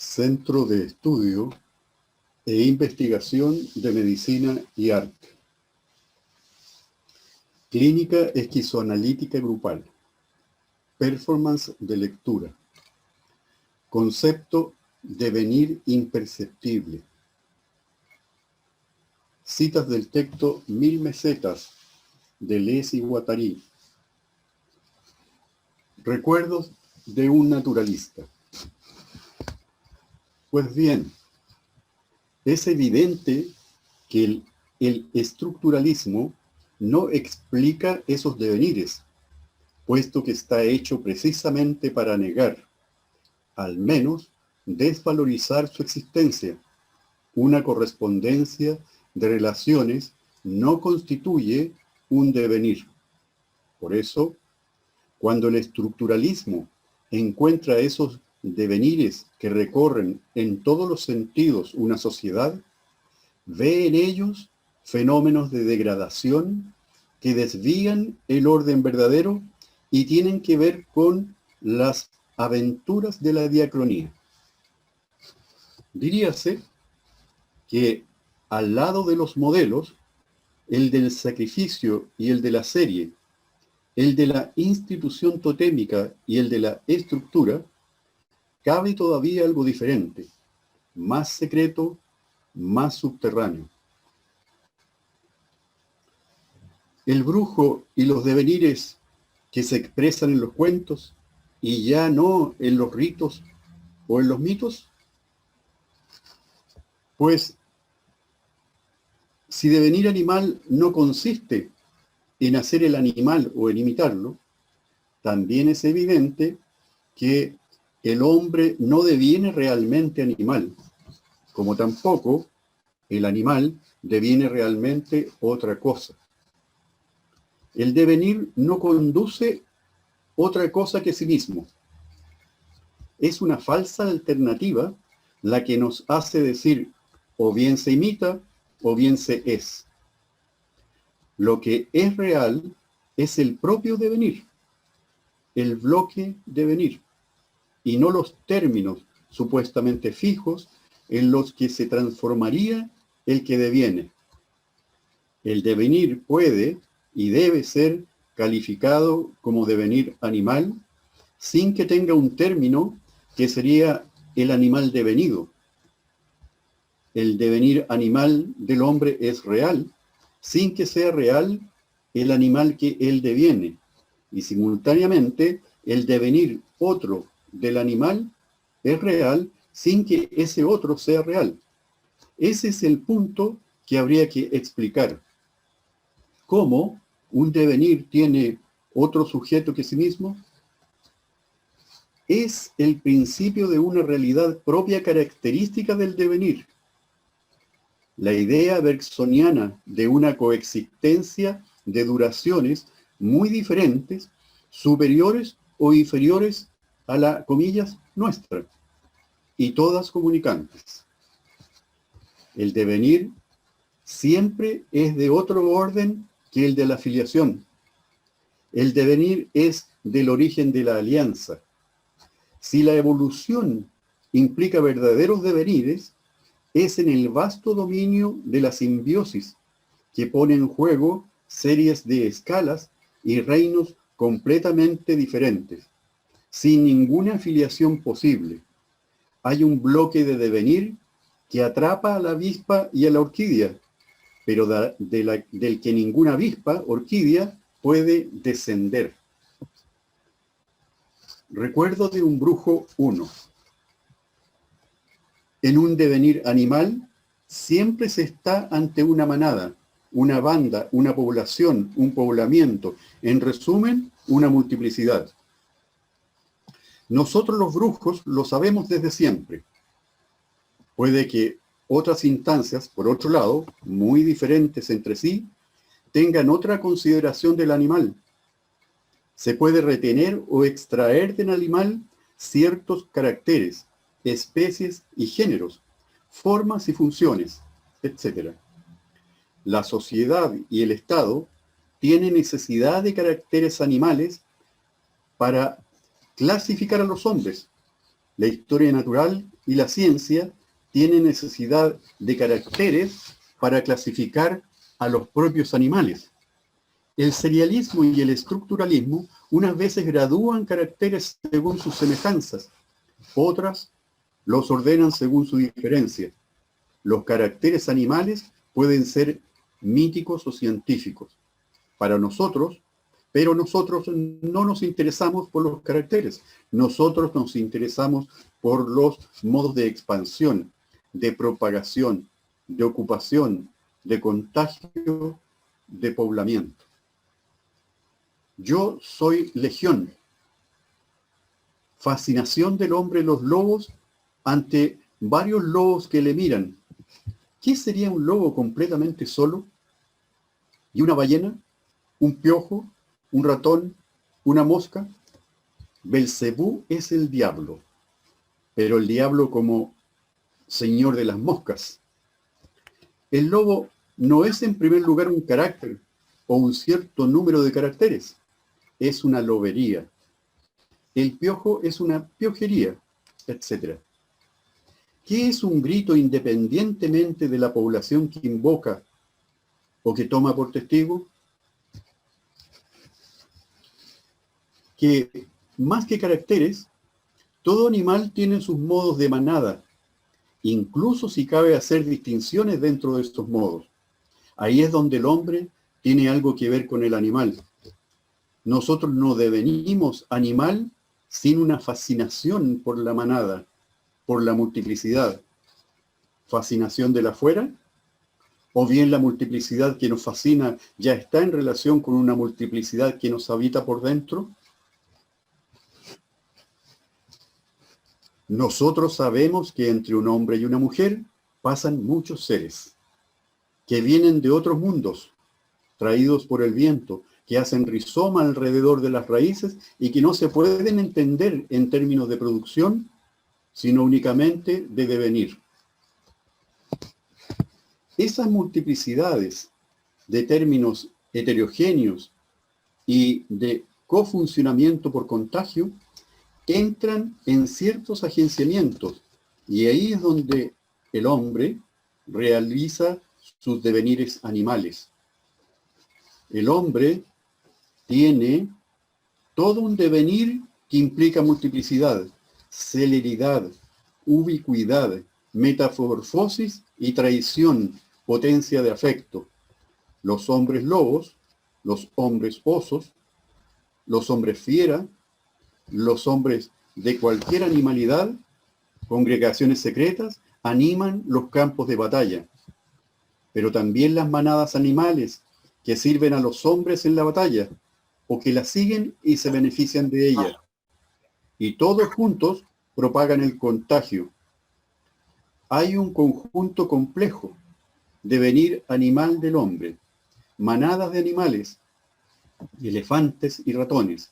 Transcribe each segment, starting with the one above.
Centro de Estudio e Investigación de Medicina y Arte. Clínica esquizoanalítica grupal. Performance de lectura. Concepto devenir imperceptible. Citas del texto 1000 mesetas de Deleuze y Guattari. Recuerdos de un naturalista. Pues bien, es evidente que el estructuralismo no explica esos devenires, puesto que está hecho precisamente para negar, al menos desvalorizar su existencia. Una correspondencia de relaciones no constituye un devenir. Por eso, cuando el estructuralismo encuentra esos devenires que recorren en todos los sentidos una sociedad, ve en ellos fenómenos de degradación que desvían el orden verdadero y tienen que ver con las aventuras de la diacronía. Diríase que al lado de los modelos, el del sacrificio y el de la serie, el de la institución totémica y el de la estructura, cabe todavía algo diferente, más secreto, más subterráneo. El brujo y los devenires que se expresan en los cuentos y ya no en los ritos o en los mitos, pues si devenir animal no consiste en hacer el animal o en imitarlo, también es evidente que el hombre no deviene realmente animal, como tampoco el animal deviene realmente otra cosa. El devenir no conduce otra cosa que sí mismo. Es una falsa alternativa la que nos hace decir o bien se imita o bien se es. Lo que es real es el propio devenir, el bloque devenir, y no los términos supuestamente fijos en los que se transformaría el que deviene. El devenir puede y debe ser calificado como devenir animal sin que tenga un término que sería el animal devenido. El devenir animal del hombre es real, sin que sea real el animal que él deviene, y simultáneamente el devenir otro del animal es real sin que ese otro sea real. Ese es el punto que habría que explicar. ¿Cómo un devenir tiene otro sujeto que sí mismo? Es el principio de una realidad propia característica del devenir. La idea bergsoniana de una coexistencia de duraciones muy diferentes, superiores o inferiores a la, comillas, nuestra, y todas comunicantes. El devenir siempre es de otro orden que el de la filiación. El devenir es del origen de la alianza. Si la evolución implica verdaderos devenires, es en el vasto dominio de la simbiosis, que pone en juego series de escalas y reinos completamente diferentes, sin ninguna filiación posible. Hay un bloque de devenir que atrapa a la avispa y a la orquídea, pero del que ninguna avispa, orquídea, puede descender. Recuerdo de un brujo 1. En un devenir animal, siempre se está ante una manada, una banda, una población, un poblamiento, en resumen, una multiplicidad. Nosotros los brujos lo sabemos desde siempre. Puede que otras instancias, por otro lado, muy diferentes entre sí, tengan otra consideración del animal. Se puede retener o extraer del animal ciertos caracteres, especies y géneros, formas y funciones, etc. La sociedad y el Estado tienen necesidad de caracteres animales para clasificar a los hombres. La historia natural y la ciencia tienen necesidad de caracteres para clasificar a los propios animales. El serialismo y el estructuralismo unas veces gradúan caracteres según sus semejanzas, otras los ordenan según su diferencia. Los caracteres animales pueden ser míticos o científicos para nosotros, pero nosotros no nos interesamos por los caracteres. Nosotros nos interesamos por los modos de expansión, de propagación, de ocupación, de contagio, de poblamiento. Yo soy legión. Fascinación del hombre en los lobos ante varios lobos que le miran. ¿Qué sería un lobo completamente solo? ¿Y una ballena? ¿Un piojo? ¿Un ratón? ¿Una mosca? Belcebú es el diablo, pero el diablo como señor de las moscas. El lobo no es en primer lugar un carácter o un cierto número de caracteres, es una lobería. El piojo es una piojería, etc. ¿Qué es un grito independientemente de la población que invoca o que toma por testigo? Que más que caracteres, todo animal tiene sus modos de manada, incluso si cabe hacer distinciones dentro de estos modos. Ahí es donde el hombre tiene algo que ver con el animal. Nosotros no devenimos animal sin una fascinación por la manada, por la multiplicidad. ¿Fascinación de la fuera? ¿O bien la multiplicidad que nos fascina ya está en relación con una multiplicidad que nos habita por dentro? Nosotros sabemos que entre un hombre y una mujer pasan muchos seres, que vienen de otros mundos, traídos por el viento, que hacen rizoma alrededor de las raíces y que no se pueden entender en términos de producción, sino únicamente de devenir. Esas multiplicidades de términos heterogéneos y de cofuncionamiento por contagio entran en ciertos agenciamientos, y ahí es donde el hombre realiza sus devenires animales. El hombre tiene todo un devenir que implica multiplicidad, celeridad, ubicuidad, metamorfosis y traición, potencia de afecto. Los hombres lobos, los hombres osos, los hombres fiera, los hombres de cualquier animalidad, congregaciones secretas, animan los campos de batalla. Pero también las manadas animales que sirven a los hombres en la batalla, o que la siguen y se benefician de ella. Y todos juntos propagan el contagio. Hay un conjunto complejo, devenir animal del hombre, manadas de animales, elefantes y ratones,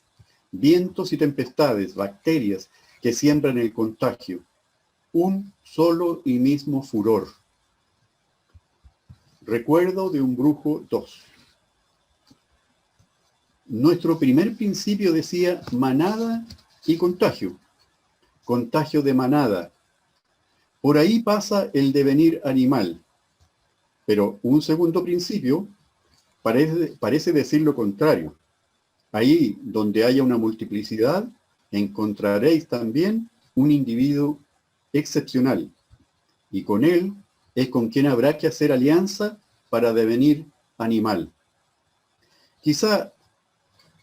vientos y tempestades, bacterias que siembran el contagio, un solo y mismo furor. Recuerdo de un brujo 2. Nuestro primer principio decía manada y contagio. Contagio de manada. Por ahí pasa el devenir animal. Pero un segundo principio parece decir lo contrario. Ahí donde haya una multiplicidad, encontraréis también un individuo excepcional. Y con él es con quien habrá que hacer alianza para devenir animal. Quizá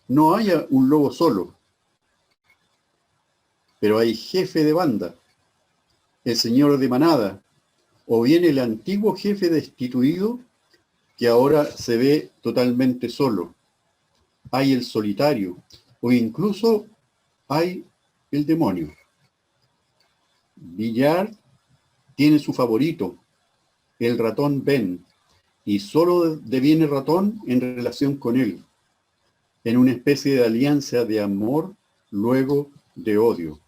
no haya un lobo solo, pero hay jefe de banda, el señor de manada, o bien el antiguo jefe destituido que ahora se ve totalmente solo. Hay el solitario, o incluso hay el demonio. Villard tiene su favorito, el ratón Ben, y solo deviene ratón en relación con él, en una especie de alianza de amor, luego de odio.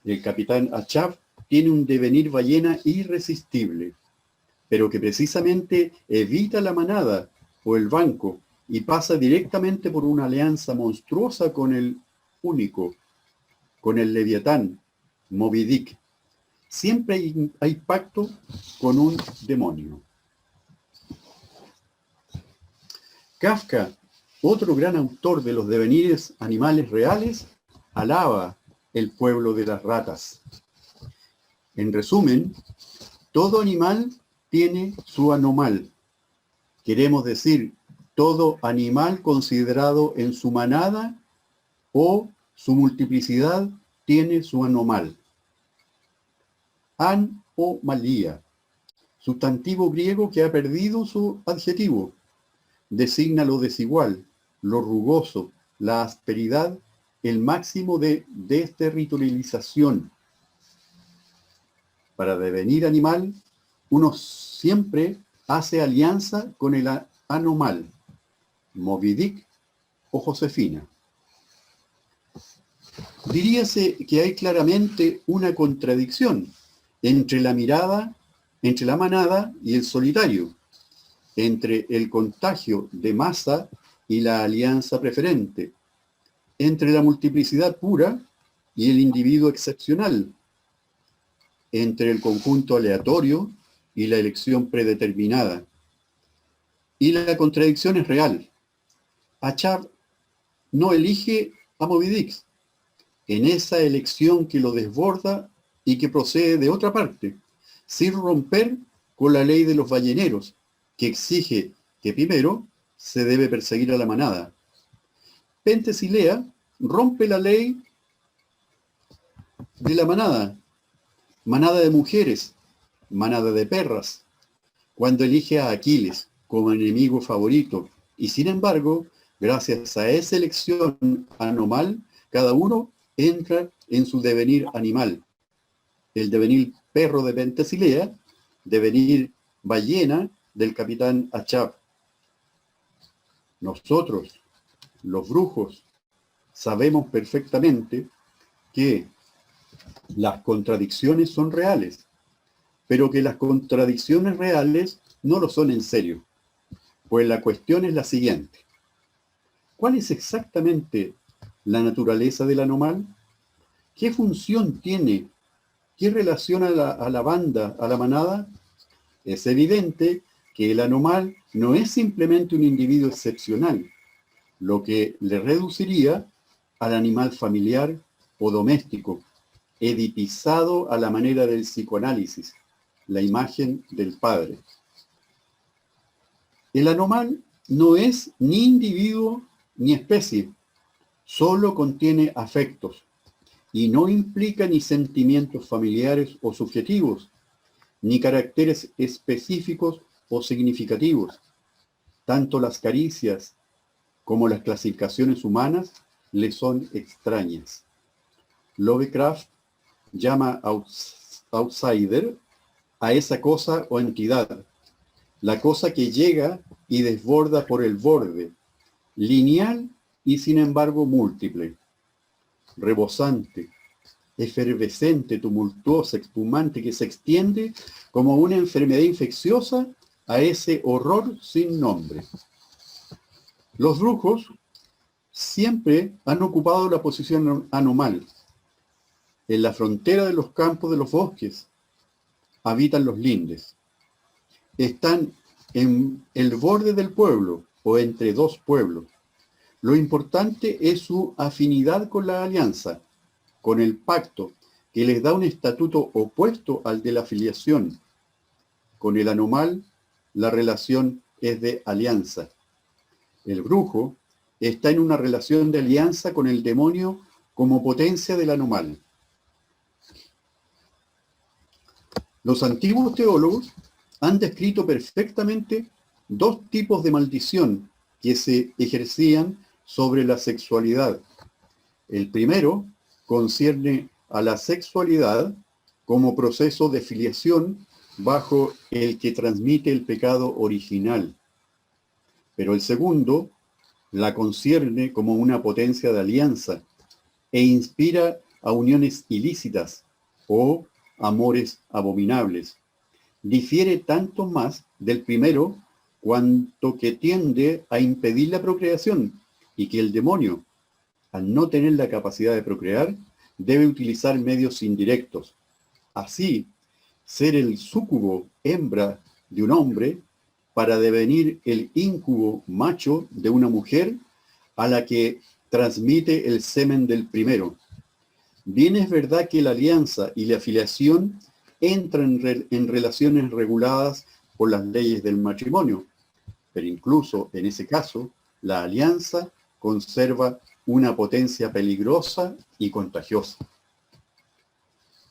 El capitán Achab tiene un devenir ballena irresistible, pero que precisamente evita la manada o el banco y pasa directamente por una alianza monstruosa con el único, con el Leviatán, Moby Dick, siempre hay pacto con un demonio. Kafka, otro gran autor de los devenires animales reales, alaba el pueblo de las ratas. En resumen, todo animal tiene su anomal. Queremos decir, todo animal considerado en su manada o su multiplicidad tiene su anomal. Anomalía, sustantivo griego que ha perdido su adjetivo, designa lo desigual, lo rugoso, la asperidad, el máximo de desterritorialización. Para devenir animal, uno siempre hace alianza con el anomal, Moby Dick o Josefina. Diríase que hay claramente una contradicción entre la manada y el solitario, entre el contagio de masa y la alianza preferente, entre la multiplicidad pura y el individuo excepcional, entre el conjunto aleatorio y la elección predeterminada. Y la contradicción es real. Achab no elige a Moby Dick en esa elección que lo desborda y que procede de otra parte, sin romper con la ley de los balleneros, que exige que primero se debe perseguir a la manada. Penthesilea rompe la ley de la manada de mujeres, manada de perras, cuando elige a Aquiles como enemigo favorito, y sin embargo, gracias a esa elección anomal, cada uno entra en su devenir animal. El devenir perro de Penthesilea, devenir ballena del capitán Achab. Nosotros, los brujos, sabemos perfectamente que las contradicciones son reales, pero que las contradicciones reales no lo son en serio. Pues la cuestión es la siguiente. ¿Cuál es exactamente la naturaleza del anomal? ¿Qué función tiene? ¿Qué relaciona a la banda, a la manada? Es evidente que el anomal no es simplemente un individuo excepcional, lo que le reduciría al animal familiar o doméstico, edipizado a la manera del psicoanálisis, la imagen del padre. El anomal no es ni individuo ni especie, solo contiene afectos y no implica ni sentimientos familiares o subjetivos, ni caracteres específicos o significativos. Tanto las caricias como las clasificaciones humanas le son extrañas. Lovecraft llama outsider a esa cosa o entidad, la cosa que llega y desborda por el borde, lineal y sin embargo múltiple, rebosante, efervescente, tumultuosa, espumante, que se extiende como una enfermedad infecciosa a ese horror sin nombre. Los brujos siempre han ocupado la posición anomal. En la frontera de los campos de los bosques habitan los lindes. Están en el borde del pueblo o entre dos pueblos. Lo importante es su afinidad con la alianza, con el pacto, que les da un estatuto opuesto al de la filiación. Con el anomal, la relación es de alianza. El brujo está en una relación de alianza con el demonio como potencia del anomal. Los antiguos teólogos han descrito perfectamente dos tipos de maldición que se ejercían sobre la sexualidad. El primero concierne a la sexualidad como proceso de filiación bajo el que transmite el pecado original. Pero el segundo la concierne como una potencia de alianza e inspira a uniones ilícitas o amores abominables. Difiere tanto más del primero cuanto que tiende a impedir la procreación y que el demonio, al no tener la capacidad de procrear, debe utilizar medios indirectos, así ser el súcubo hembra de un hombre para devenir el íncubo macho de una mujer a la que transmite el semen del primero. Bien es verdad que la alianza y la filiación entran en relaciones reguladas por las leyes del matrimonio, pero incluso en ese caso, la alianza conserva una potencia peligrosa y contagiosa.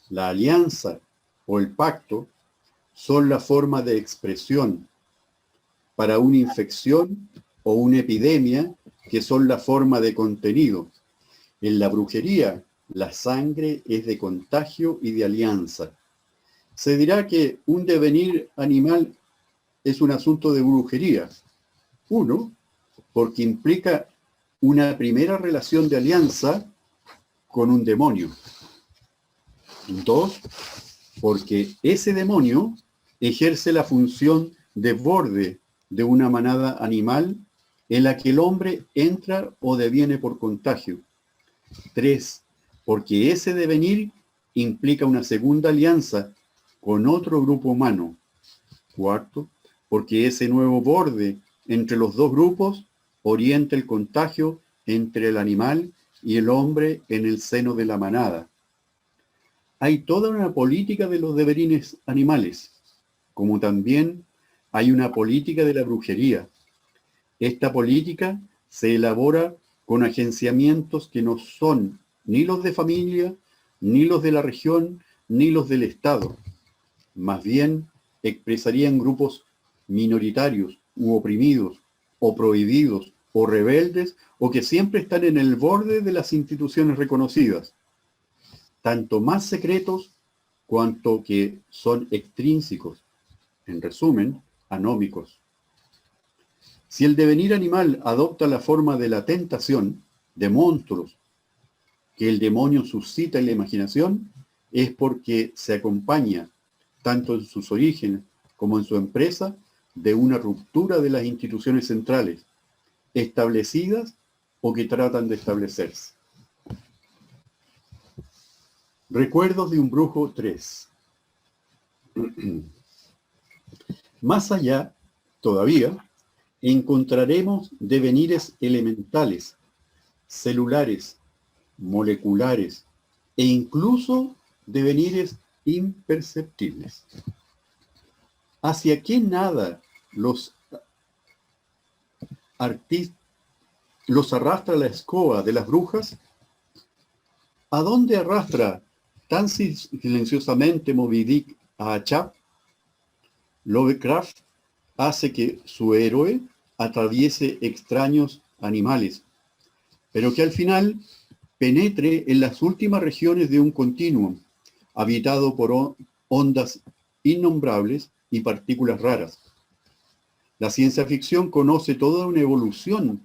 La alianza o el pacto son la forma de expresión para una infección o una epidemia que son la forma de contenido. En la brujería, la sangre es de contagio y de alianza. Se dirá que un devenir animal es un asunto de brujería. Uno, porque implica una primera relación de alianza con un demonio. Dos, porque ese demonio ejerce la función de borde de una manada animal en la que el hombre entra o deviene por contagio. Tres, porque ese devenir implica una segunda alianza con otro grupo humano. Cuarto, porque ese nuevo borde entre los dos grupos orienta el contagio entre el animal y el hombre en el seno de la manada. Hay toda una política de los devenires animales, como también hay una política de la brujería. Esta política se elabora con agenciamientos que no son ni los de familia, ni los de la región, ni los del Estado. Más bien, expresarían grupos minoritarios u oprimidos, o prohibidos, o rebeldes, o que siempre están en el borde de las instituciones reconocidas, tanto más secretos cuanto que son extrínsecos, en resumen, anómicos. Si el devenir animal adopta la forma de la tentación, de monstruos, que el demonio suscita en la imaginación, es porque se acompaña, tanto en sus orígenes como en su empresa, de una ruptura de las instituciones centrales, establecidas o que tratan de establecerse. Recuerdos de un brujo 3. Más allá, todavía, encontraremos devenires elementales, celulares, moleculares e incluso devenires imperceptibles. ¿Hacia qué nada los arrastra la escoba de las brujas? ¿A dónde arrastra tan silenciosamente Moby Dick a Achab? Lovecraft hace que su héroe atraviese extraños animales, pero que al final penetre en las últimas regiones de un continuum, habitado por ondas innombrables y partículas raras. La ciencia ficción conoce toda una evolución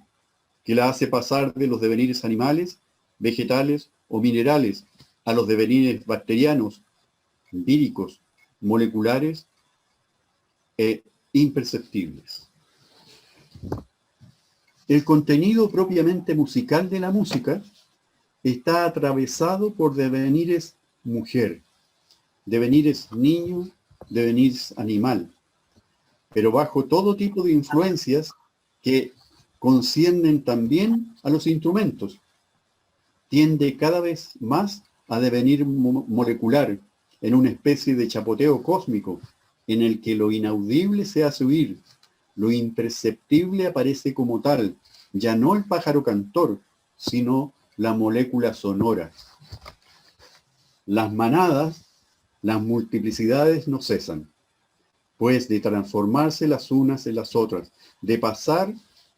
que la hace pasar de los devenires animales, vegetales o minerales a los devenires bacterianos, víricos, moleculares e imperceptibles. El contenido propiamente musical de la música está atravesado por devenires mujer, devenires niño, devenires animal, pero bajo todo tipo de influencias que conciernen también a los instrumentos. Tiende cada vez más a devenir molecular, en una especie de chapoteo cósmico, en el que lo inaudible se hace oír, lo imperceptible aparece como tal, ya no el pájaro cantor, sino la molécula sonora. Las manadas, las multiplicidades no cesan, pues de transformarse las unas en las otras, de pasar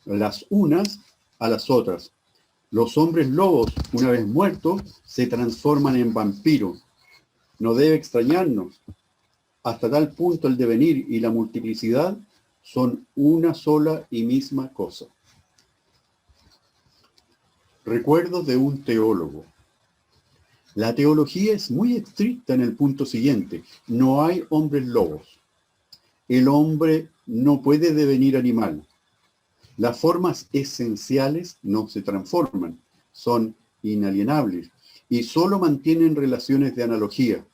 las unas a las otras. Los hombres lobos, una vez muertos, se transforman en vampiros. No debe extrañarnos. Hasta tal punto el devenir y la multiplicidad son una sola y misma cosa. Recuerdos de un teólogo. La teología es muy estricta en el punto siguiente. No hay hombres lobos. El hombre no puede devenir animal. Las formas esenciales no se transforman, son inalienables y solo mantienen relaciones de analogía.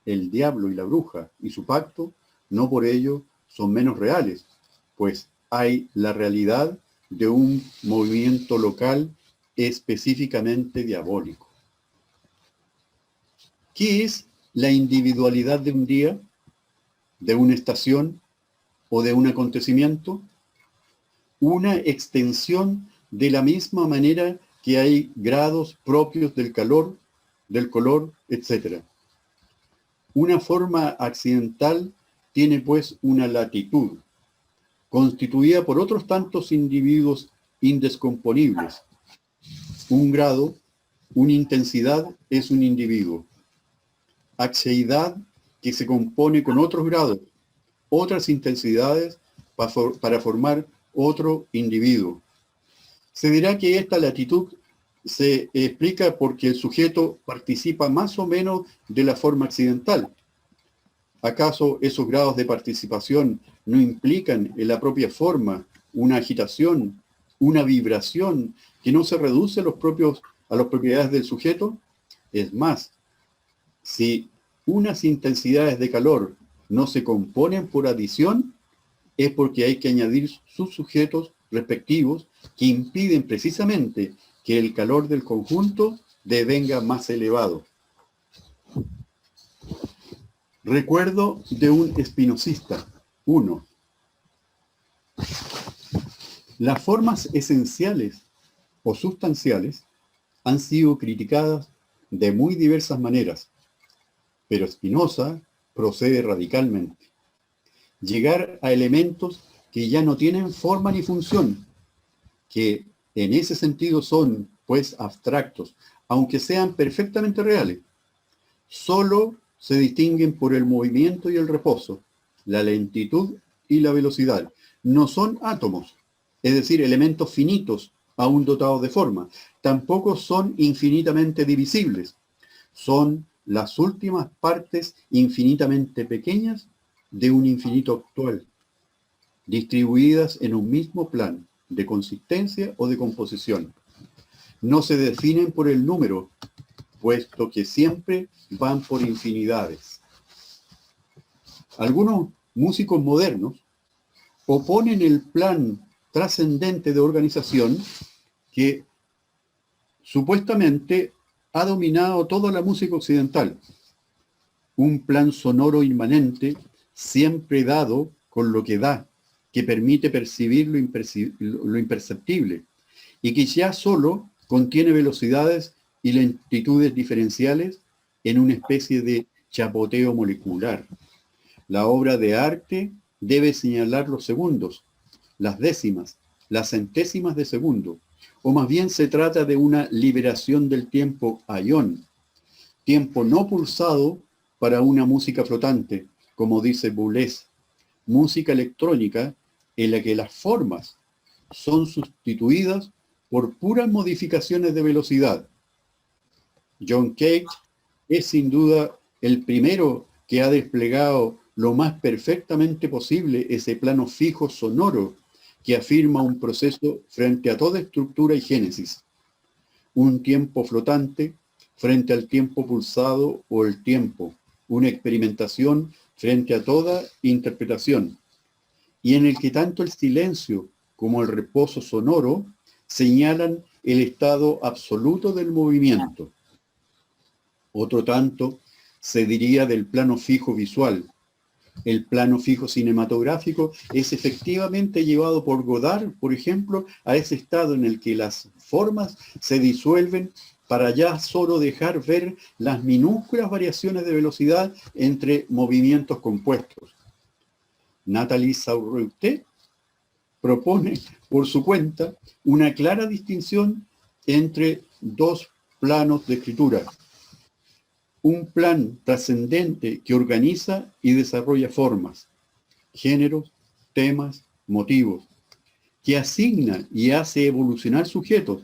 el diablo y la bruja y su pacto, no por ello son menos reales, pues hay la realidad de un movimiento local específicamente diabólico. ¿Qué es la individualidad de un día, de una estación o de un acontecimiento? Una extensión de la misma manera que hay grados propios del calor, del color, etc. Una forma accidental tiene pues una latitud, constituida por otros tantos individuos indescomponibles. Un grado, una intensidad es un individuo. Axialidad que se compone con otros grados, otras intensidades para formar otro individuo. Se dirá que esta latitud se explica porque el sujeto participa más o menos de la forma accidental. ¿Acaso esos grados de participación no implican en la propia forma una agitación, una vibración que no se reduce a las propiedades del sujeto? Es más, si unas intensidades de calor no se componen por adición, es porque hay que añadir sus sujetos respectivos que impiden precisamente que el calor del conjunto devenga más elevado. Recuerdo de un espinosista. 1. Las formas esenciales o sustanciales han sido criticadas de muy diversas maneras, pero Spinoza procede radicalmente. Llegar a elementos que ya no tienen forma ni función, que en ese sentido son, pues, abstractos, aunque sean perfectamente reales. Solo se distinguen por el movimiento y el reposo, la lentitud y la velocidad. No son átomos, es decir, elementos finitos, aún dotados de forma. Tampoco son infinitamente divisibles. Son las últimas partes infinitamente pequeñas de un infinito actual, distribuidas en un mismo plano de consistencia o de composición. No se definen por el número, puesto que siempre van por infinidades. Algunos músicos modernos oponen el plan trascendente de organización que supuestamente ha dominado toda la música occidental. Un plan sonoro inmanente, siempre dado con lo que da, que permite percibir lo imperceptible, y que ya solo contiene velocidades y lentitudes diferenciales en una especie de chapoteo molecular. La obra de arte debe señalar los segundos, las décimas, las centésimas de segundo, o más bien se trata de una liberación del tiempo aión, tiempo no pulsado para una música flotante, como dice Boulez, música electrónica en la que las formas son sustituidas por puras modificaciones de velocidad. John Cage es sin duda el primero que ha desplegado lo más perfectamente posible ese plano fijo sonoro que afirma un proceso frente a toda estructura y génesis. Un tiempo flotante frente al tiempo pulsado o el tiempo, una experimentación frente a toda interpretación, y en el que tanto el silencio como el reposo sonoro señalan el estado absoluto del movimiento. Otro tanto se diría del plano fijo visual. El plano fijo cinematográfico es efectivamente llevado por Godard, por ejemplo, a ese estado en el que las formas se disuelven para ya solo dejar ver las minúsculas variaciones de velocidad entre movimientos compuestos. Nathalie Sauruté propone, por su cuenta, una clara distinción entre dos planos de escritura. Un plan trascendente que organiza y desarrolla formas, géneros, temas, motivos, que asigna y hace evolucionar sujetos,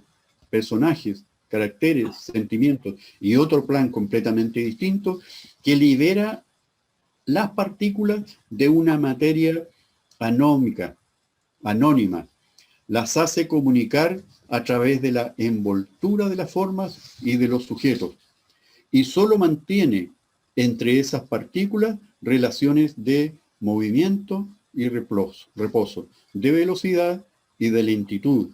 personajes, caracteres, sentimientos, y otro plan completamente distinto que libera las partículas de una materia anónima, las hace comunicar a través de la envoltura de las formas y de los sujetos, y solo mantiene entre esas partículas relaciones de movimiento y reposo, de velocidad y de lentitud,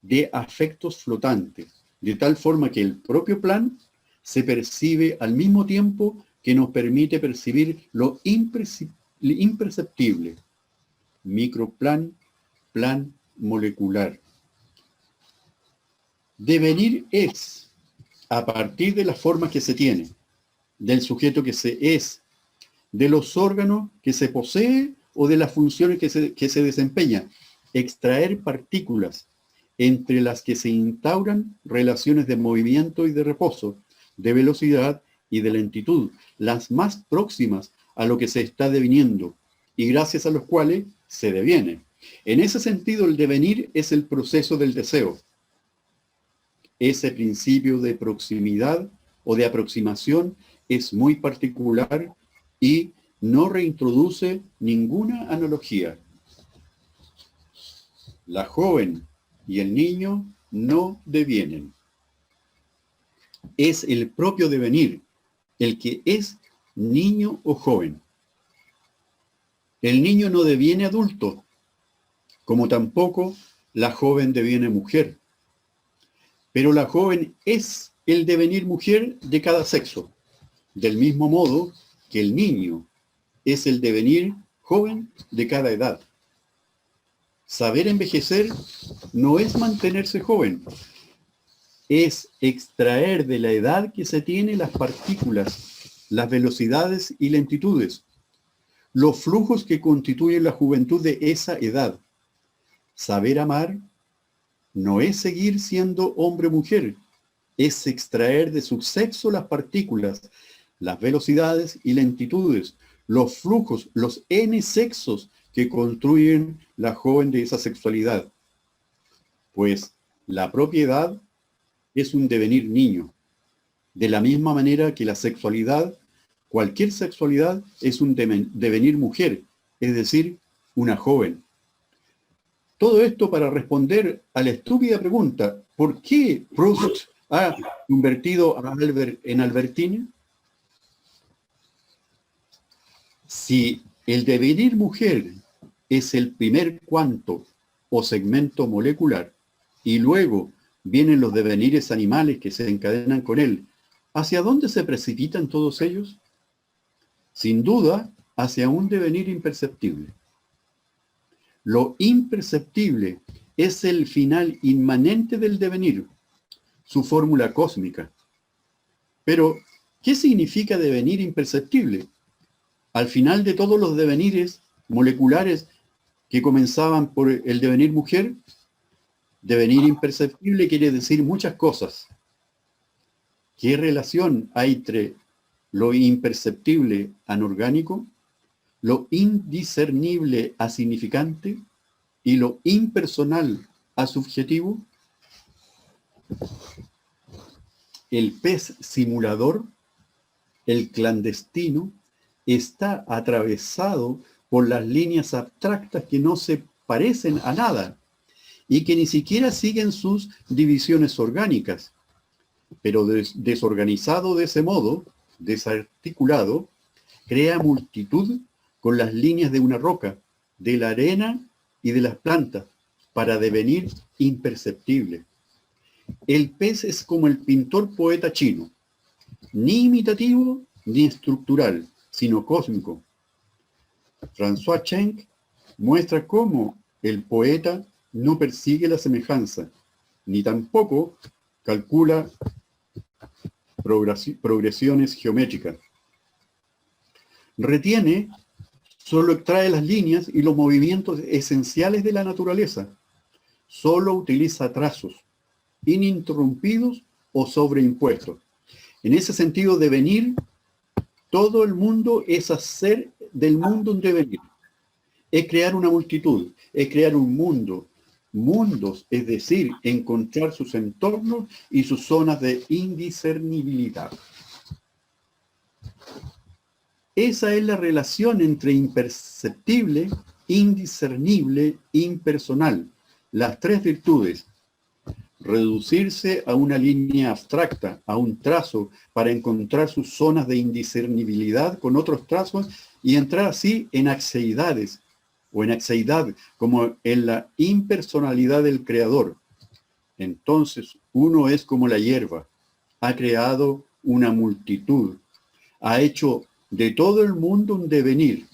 de afectos flotantes, de tal forma que el propio plan se percibe al mismo tiempo que nos permite percibir lo imperceptible. Microplan, plan molecular. Devenir es, a partir de las formas que se tiene, del sujeto que se es, de los órganos que se posee o de las funciones que se desempeña, extraer partículas entre las que se instauran relaciones de movimiento y de reposo, de velocidad y de lentitud, las más próximas a lo que se está deviniendo, y gracias a los cuales se deviene. En ese sentido, el devenir es el proceso del deseo. Ese principio de proximidad o de aproximación es muy particular y no reintroduce ninguna analogía. La joven y el niño no devienen. Es el propio devenir el que es niño o joven. El niño no deviene adulto, como tampoco la joven deviene mujer. Pero la joven es el devenir mujer de cada sexo, del mismo modo que el niño es el devenir joven de cada edad. Saber envejecer no es mantenerse joven, es extraer de la edad que se tiene las partículas, las velocidades y lentitudes, los flujos que constituyen la juventud de esa edad. Saber amar no es seguir siendo hombre o mujer, es extraer de su sexo las partículas, las velocidades y lentitudes, los flujos, los n sexos que construyen la joven de esa sexualidad. Pues la propiedad es un devenir niño, de la misma manera que la sexualidad, cualquier sexualidad, es un devenir mujer, es decir, una joven. Todo esto para responder a la estúpida pregunta, ¿por qué Proust ha convertido a Albert en Albertine? Si el devenir mujer es el primer cuanto o segmento molecular, y luego vienen los devenires animales que se encadenan con él, ¿hacia dónde se precipitan todos ellos? Sin duda, hacia un devenir imperceptible. Lo imperceptible es el final inmanente del devenir, su fórmula cósmica. Pero, ¿qué significa devenir imperceptible? Al final de todos los devenires moleculares que comenzaban por el devenir mujer, devenir imperceptible quiere decir muchas cosas. ¿Qué relación hay entre lo imperceptible anorgánico, lo indiscernible asignificante y lo impersonal asubjetivo? El pez simulador, el clandestino, está atravesado por las líneas abstractas que no se parecen a nada y que ni siquiera siguen sus divisiones orgánicas, pero desorganizado de ese modo, desarticulado, crea multitud con las líneas de una roca, de la arena y de las plantas, para devenir imperceptible. El pez es como el pintor poeta chino, ni imitativo ni estructural, sino cósmico. François Schenck muestra cómo el poeta no persigue la semejanza, ni tampoco calcula progresiones geométricas. Retiene, solo extrae las líneas y los movimientos esenciales de la naturaleza. Solo utiliza trazos, ininterrumpidos o sobreimpuestos. En ese sentido, devenir, todo el mundo es hacer del mundo un devenir. Es crear una multitud, es crear un mundo, mundos, es decir, encontrar sus entornos y sus zonas de indiscernibilidad. Esa es la relación entre imperceptible, indiscernible, impersonal, las tres virtudes. reducirse a una línea abstracta, a un trazo, para encontrar sus zonas de indiscernibilidad con otros trazos y entrar así en axiidades, o en axiidad, como en la impersonalidad del creador. Entonces, uno es como la hierba, ha creado una multitud, ha hecho de todo el mundo un devenir,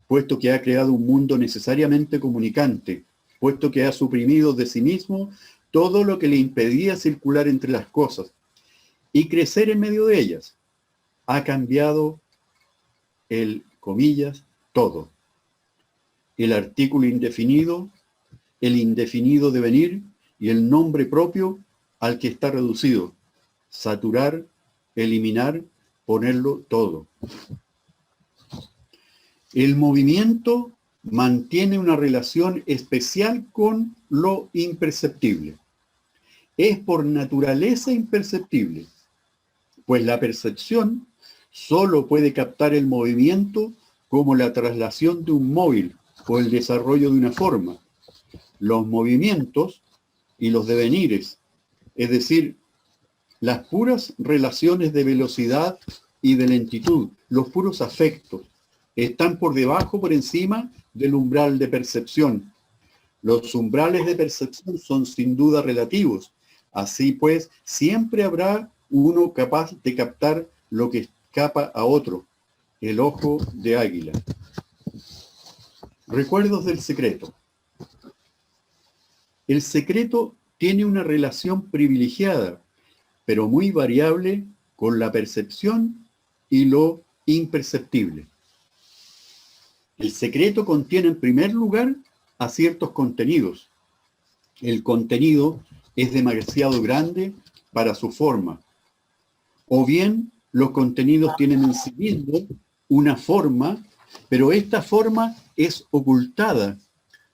puesto que ha creado un mundo necesariamente comunicante, puesto que ha suprimido de sí mismo todo lo que le impedía circular entre las cosas y crecer en medio de ellas. Ha cambiado el, comillas, todo. El artículo indefinido, el indefinido devenir y el nombre propio al que está reducido. Saturar, eliminar, ponerlo todo. El movimiento mantiene una relación especial con lo imperceptible. Es por naturaleza imperceptible, pues la percepción solo puede captar el movimiento como la traslación de un móvil o el desarrollo de una forma. Los movimientos y los devenires, es decir, las puras relaciones de velocidad y de lentitud, los puros afectos, están por debajo, por encima del umbral de percepción. Los umbrales de percepción son sin duda relativos. Así pues, siempre habrá uno capaz de captar lo que escapa a otro, el ojo de águila. Recuerdos del secreto. El secreto tiene una relación privilegiada, pero muy variable, con la percepción y lo imperceptible. El secreto contiene en primer lugar a ciertos contenidos. El contenido es demasiado grande para su forma. O bien los contenidos tienen en sí mismos una forma, pero esta forma es ocultada,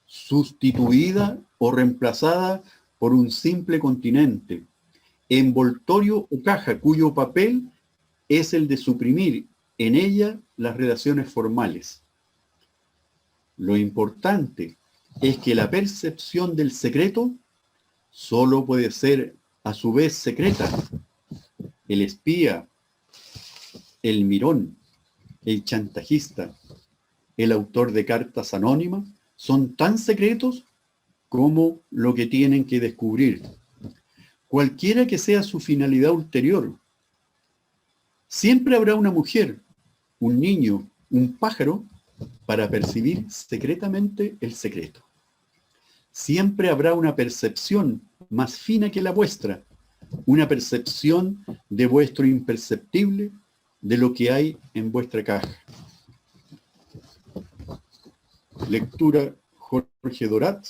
sustituida o reemplazada por un simple continente, envoltorio o caja cuyo papel es el de suprimir en ella las relaciones formales. Lo importante es que la percepción del secreto solo puede ser a su vez secreta. El espía, el mirón, el chantajista, el autor de cartas anónimas son tan secretos como lo que tienen que descubrir, cualquiera que sea su finalidad ulterior. Siempre habrá una mujer, un niño, un pájaro, para percibir secretamente el secreto. Siempre habrá una percepción más fina que la vuestra, una percepción de vuestro imperceptible, de lo que hay en vuestra caja. Lectura Jorge Dorat,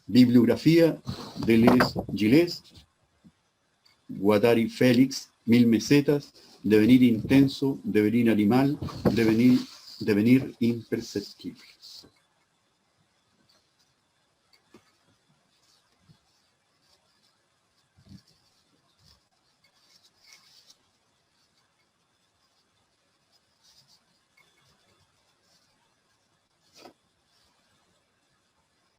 bibliografía Deleuze Gilles, Guattari Félix, 1000 mesetas, devenir intenso, devenir animal, devenir imperceptible.